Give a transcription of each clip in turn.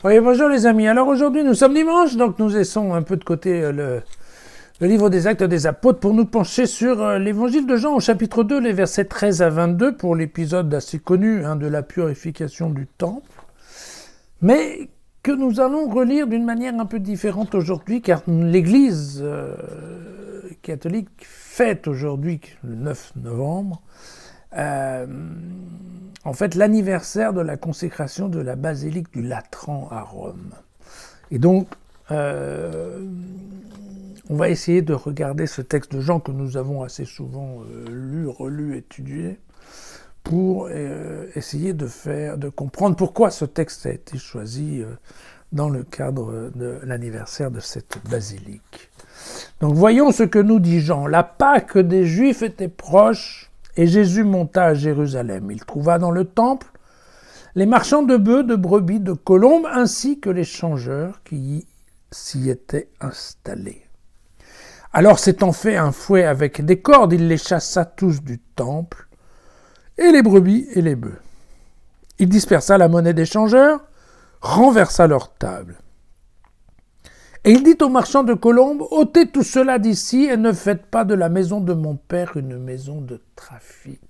Oui, bonjour les amis. Alors aujourd'hui nous sommes dimanche, donc nous laissons un peu de côté le livre des Actes des Apôtres pour nous pencher sur l'évangile de Jean au chapitre 2, les versets 13 à 22 pour l'épisode assez connu de la purification du temple, mais que nous allons relire d'une manière un peu différente aujourd'hui car l'Église catholique fête aujourd'hui, le 9 novembre, en fait l'anniversaire de la consécration de la basilique du Latran à Rome. Et donc, on va essayer de regarder ce texte de Jean que nous avons assez souvent lu, relu, étudié, pour essayer de comprendre pourquoi ce texte a été choisi dans le cadre de l'anniversaire de cette basilique. Donc voyons ce que nous dit Jean. La Pâque des Juifs était proche et Jésus monta à Jérusalem. Il trouva dans le temple les marchands de bœufs, de brebis, de colombes, ainsi que les changeurs qui s'y étaient installés. Alors s'étant fait un fouet avec des cordes, il les chassa tous du temple, et les brebis et les bœufs. Il dispersa la monnaie des changeurs, renversa leur table. Et il dit aux marchands de colombes, « ôtez tout cela d'ici et ne faites pas de la maison de mon père une maison de trafic. »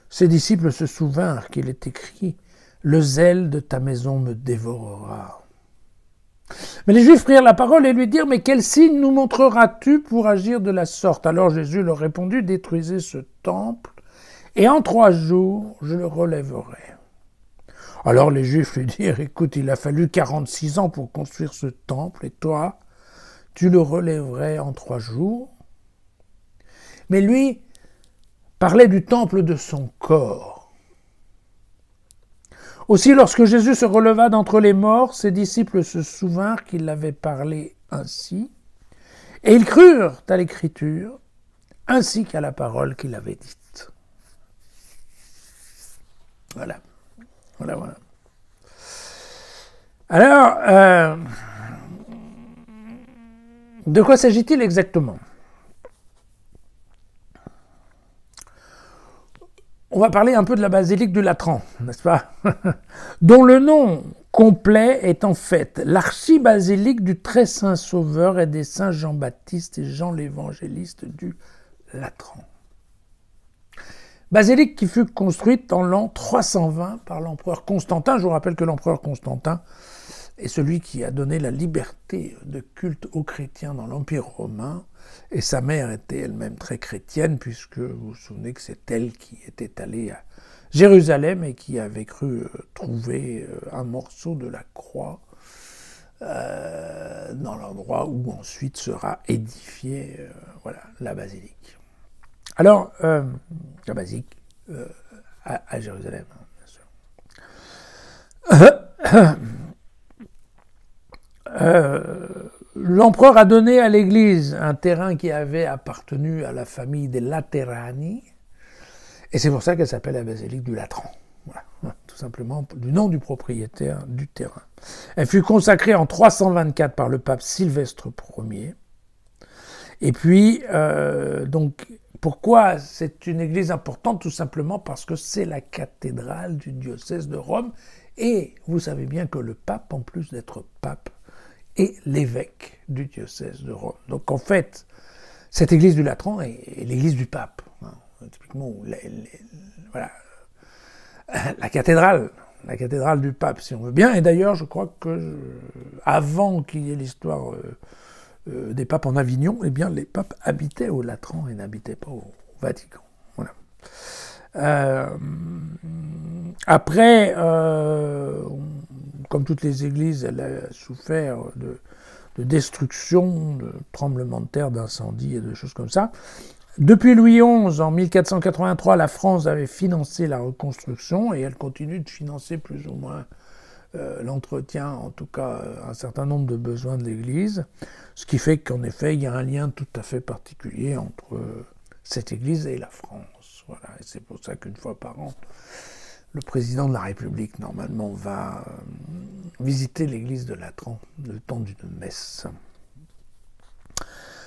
Ses disciples se souvinrent qu'il est écrit, « Le zèle de ta maison me dévorera. » Mais les Juifs prirent la parole et lui dirent, « Mais quel signe nous montreras-tu pour agir de la sorte ?» Alors Jésus leur répondit, « Détruisez ce temple, et en 3 jours, je le relèverai. » Alors les Juifs lui dirent, « Écoute, il a fallu 46 ans pour construire ce temple, et toi, tu le relèverais en 3 jours ?» Mais lui parlait du temple de son corps. Aussi, lorsque Jésus se releva d'entre les morts, ses disciples se souvinrent qu'il avait parlé ainsi, et ils crurent à l'Écriture, ainsi qu'à la parole qu'il avait dite. Voilà. Voilà. Alors, de quoi s'agit-il exactement ? On va parler un peu de la basilique du Latran, n'est-ce pas ? Dont le nom complet est en fait l'archibasilique du très saint Sauveur et des saints Jean-Baptiste et Jean l'évangéliste du Latran. Basilique qui fut construite en l'an 320 par l'empereur Constantin. Je vous rappelle que l'empereur Constantin est celui qui a donné la liberté de culte aux chrétiens dans l'Empire romain. Et sa mère était elle-même très chrétienne, puisque vous vous souvenez que c'est elle qui était allée à Jérusalem et qui avait cru trouver un morceau de la croix dans l'endroit où ensuite sera édifiée la basilique. Alors, la basilique à Jérusalem, bien sûr. L'empereur a donné à l'église un terrain qui avait appartenu à la famille des Laterani, et c'est pour ça qu'elle s'appelle la basilique du Latran. Voilà, tout simplement du nom du propriétaire du terrain. Elle fut consacrée en 324 par le pape Sylvestre Ier. Et puis, donc, pourquoi c'est une église importante ? Tout simplement parce que c'est la cathédrale du diocèse de Rome. Et vous savez bien que le pape, en plus d'être pape, est l'évêque du diocèse de Rome. Donc en fait, cette église du Latran est l'église du pape. Typiquement, la cathédrale du pape, si on veut bien. Et d'ailleurs, je crois que avant qu'il y ait l'histoire des papes en Avignon, eh bien, les papes habitaient au Latran et n'habitaient pas au Vatican. Voilà. Après, comme toutes les églises, elle a souffert de destruction, de tremblements de terre, d'incendies et de choses comme ça. Depuis Louis XI, en 1483, la France avait financé la reconstruction et elle continue de financer plus ou moins l'entretien, en tout cas un certain nombre de besoins de l'Église, ce qui fait qu'en effet, il y a un lien tout à fait particulier entre cette Église et la France. Voilà. Et c'est pour ça qu'une fois par an, le président de la République, normalement, va visiter l'église de Latran le temps d'une messe.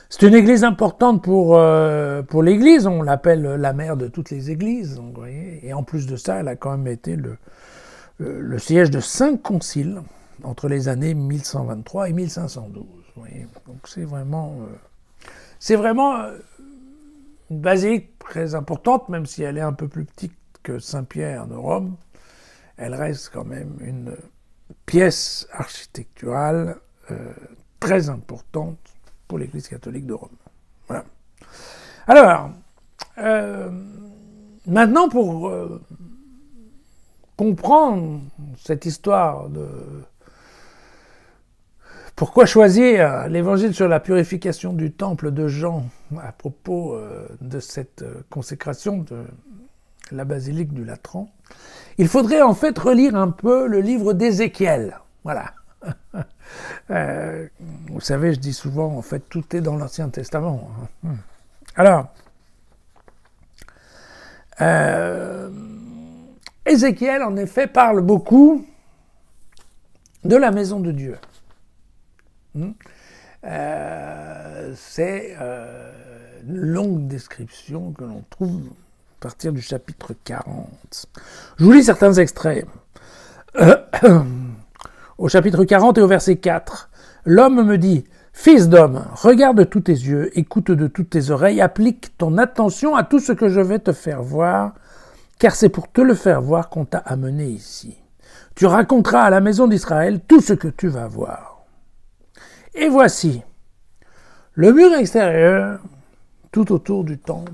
C'est une église importante pour l'église, on l'appelle la mère de toutes les églises, vous voyez. Et en plus de ça, elle a quand même été le siège de 5 conciles entre les années 1123 et 1512. Vous voyez. Donc c'est vraiment une basilique très importante, même si elle est un peu plus petite que Saint-Pierre de Rome. Elle reste quand même une pièce architecturale très importante pour l'Église catholique de Rome. Voilà. Alors, maintenant pour comprendre cette histoire de pourquoi choisir l'évangile sur la purification du temple de Jean à propos de cette consécration de la basilique du Latran, il faudrait en fait relire un peu le livre d'Ézéchiel. Voilà. Vous savez, je dis souvent, en fait, tout est dans l'Ancien Testament. Alors, Ézéchiel, en effet, parle beaucoup de la maison de Dieu. C'est une longue description que l'on trouve à partir du chapitre 40. Je vous lis certains extraits. Au chapitre 40 et au verset 4, l'homme me dit « Fils d'homme, regarde de tous tes yeux, écoute de toutes tes oreilles, applique ton attention à tout ce que je vais te faire voir, car c'est pour te le faire voir qu'on t'a amené ici. Tu raconteras à la maison d'Israël tout ce que tu vas voir. Et voici le mur extérieur tout autour du temple. »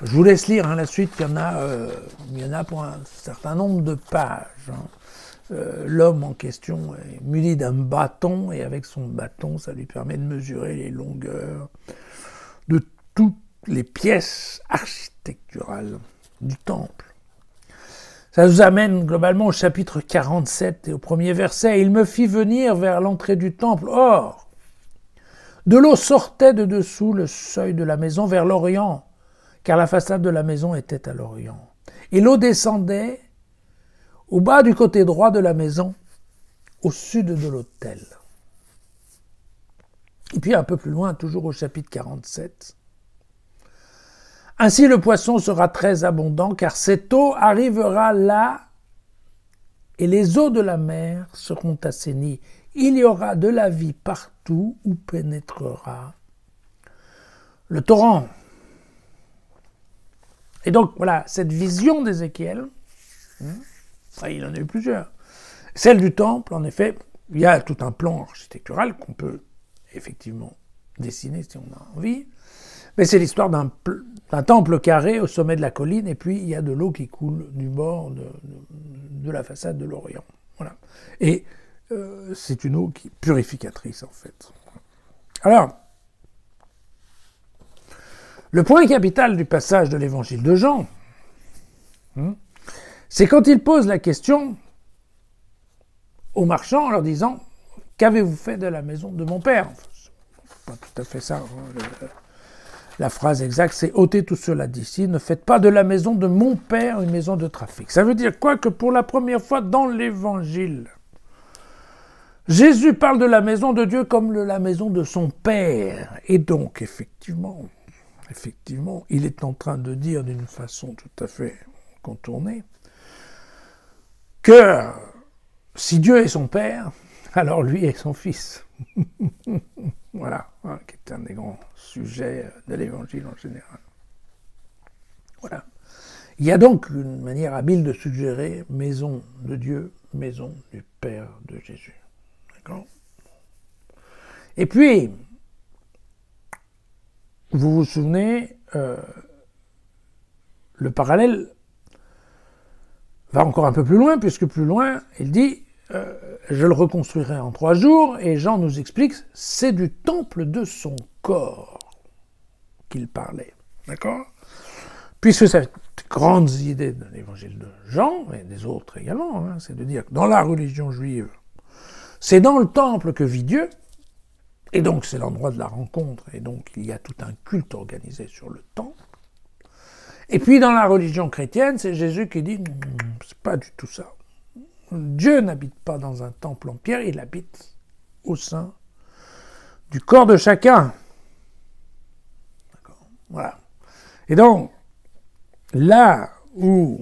Je vous laisse lire la suite, il y en a pour un certain nombre de pages. L'homme en question est muni d'un bâton, et avec son bâton, ça lui permet de mesurer les longueurs de toutes les pièces architecturales du temple. Ça nous amène globalement au chapitre 47 et au premier verset. « Il me fit venir vers l'entrée du temple. Or, de l'eau sortait de dessous le seuil de la maison vers l'orient, car la façade de la maison était à l'orient. Et l'eau descendait au bas du côté droit de la maison, au sud de l'autel. » Et puis un peu plus loin, toujours au chapitre 47. « Ainsi le poisson sera très abondant, car cette eau arrivera là, et les eaux de la mer seront assainies. Il y aura de la vie partout où pénétrera le torrent. » Et donc voilà, cette vision d'Ézéchiel, il en a eu plusieurs. Celle du temple, en effet, il y a tout un plan architectural qu'on peut effectivement dessiner si on a envie, mais c'est l'histoire d'un temple carré au sommet de la colline, et puis il y a de l'eau qui coule du bord de la façade de l'Orient. Voilà. Et c'est une eau qui est purificatrice, en fait. Alors, le point capital du passage de l'évangile de Jean, c'est quand il pose la question aux marchands en leur disant « Qu'avez-vous fait de la maison de mon père ?» Pas tout à fait ça. La phrase exacte, c'est « ôtez tout cela d'ici, ne faites pas de la maison de mon père une maison de trafic ». Ça veut dire quoi? Que pour la première fois dans l'évangile, Jésus parle de la maison de Dieu comme de la maison de son père. Et donc, effectivement, il est en train de dire d'une façon tout à fait contournée que si Dieu est son père, alors lui est son fils. Voilà, qui est un des grands sujets de l'évangile en général. Voilà. Il y a donc une manière habile de suggérer maison de Dieu, maison du Père de Jésus. D'accord ? Et puis, vous vous souvenez, le parallèle va encore un peu plus loin, puisque plus loin, il dit je le reconstruirai en 3 jours, et Jean nous explique, c'est du temple de son corps qu'il parlait. D'accord ? Puisque cette grande idée de l'évangile de Jean, et des autres également, c'est de dire que dans la religion juive, c'est dans le temple que vit Dieu, et donc c'est l'endroit de la rencontre, et donc il y a tout un culte organisé sur le temple. Et puis dans la religion chrétienne, c'est Jésus qui dit « c'est pas du tout ça. Dieu n'habite pas dans un temple en pierre, il habite au sein du corps de chacun. » D'accord ? Voilà. Et donc, là où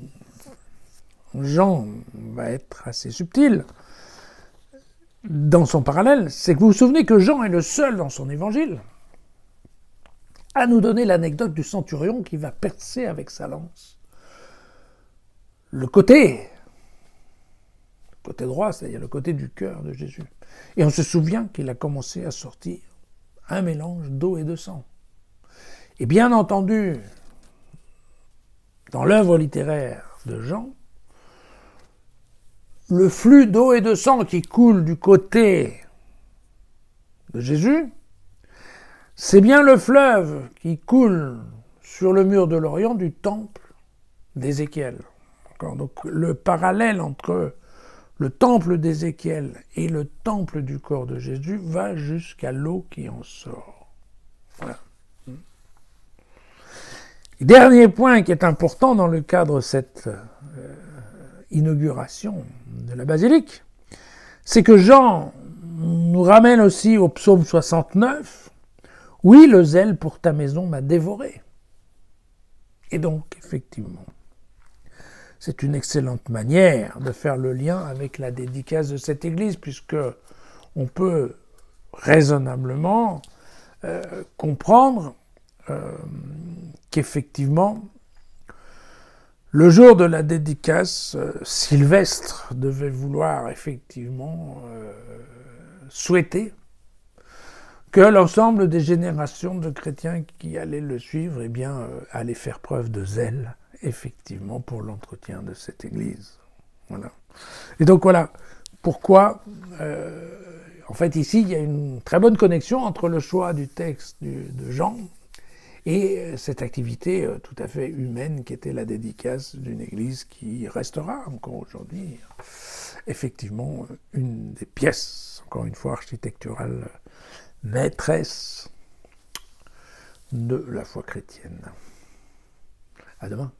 Jean va être assez subtil dans son parallèle, c'est que vous vous souvenez que Jean est le seul dans son évangile à nous donner l'anecdote du centurion qui va percer avec sa lance le côté droit, c'est-à-dire le côté du cœur de Jésus. Et on se souvient qu'il a commencé à sortir un mélange d'eau et de sang. Et bien entendu, dans l'œuvre littéraire de Jean, le flux d'eau et de sang qui coule du côté de Jésus, c'est bien le fleuve qui coule sur le mur de l'Orient du temple d'Ézéchiel. Donc le parallèle entre le temple d'Ézéchiel et le temple du corps de Jésus va jusqu'à l'eau qui en sort. Voilà. Dernier point qui est important dans le cadre de cette inauguration de la basilique, c'est que Jean nous ramène aussi au psaume 69, « Oui, le zèle pour ta maison m'a dévoré ». Et donc, effectivement, c'est une excellente manière de faire le lien avec la dédicace de cette église, puisque on peut raisonnablement comprendre qu'effectivement, le jour de la dédicace, Sylvestre devait vouloir effectivement souhaiter que l'ensemble des générations de chrétiens qui allaient le suivre, eh bien, allaient faire preuve de zèle, effectivement, pour l'entretien de cette église. Voilà. Et donc voilà pourquoi, en fait, ici, il y a une très bonne connexion entre le choix du texte de Jean et cette activité tout à fait humaine qui était la dédicace d'une église qui restera encore aujourd'hui, effectivement, une des pièces, encore une fois, architecturales maîtresse de la foi chrétienne. À demain.